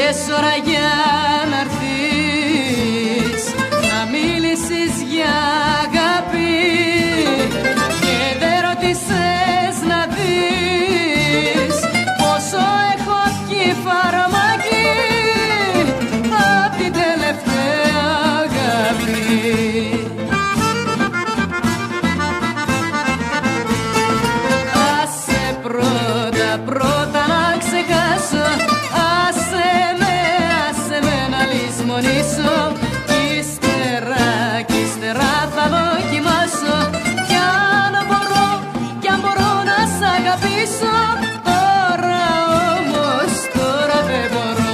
βρήκες ώρα για να έρθεις, να μίλησες για αγάπη και δεν ρώτησες να δεις πόσο έχω βγει φαρμακή απ' την τελευταία αγάπη. Άσε πρώτα να ξεχάσω, άσε με να λησμονήσω, κι ύστερα θα δοκιμάσω κι αν μπορώ να σ' αγαπήσω. Τώρα όμως, τώρα δεν μπορώ.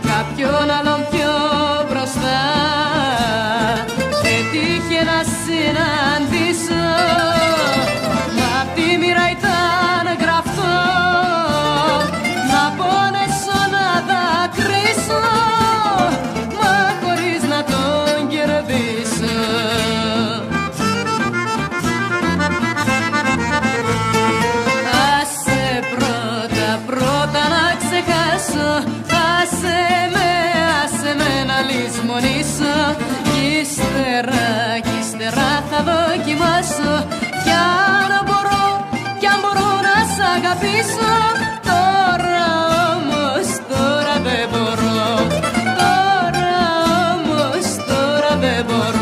Κάποιον άλλον πιο μπροστά έτυχε να συναντήσω, μα απ' τη μοίρα ήταν γραφτό να πονέσω, να δακρύσω, μα χωρίς να τον κερδίσω. Άσε πρώτα να ξεχάσω, άσε με να λησμονήσω, κι ύστερα θα δοκιμάσω κι αν μπορώ να σ' αγαπήσω. Τώρα όμως, τώρα δεν μπορώ. Τώρα όμως, τώρα δεν μπορώ.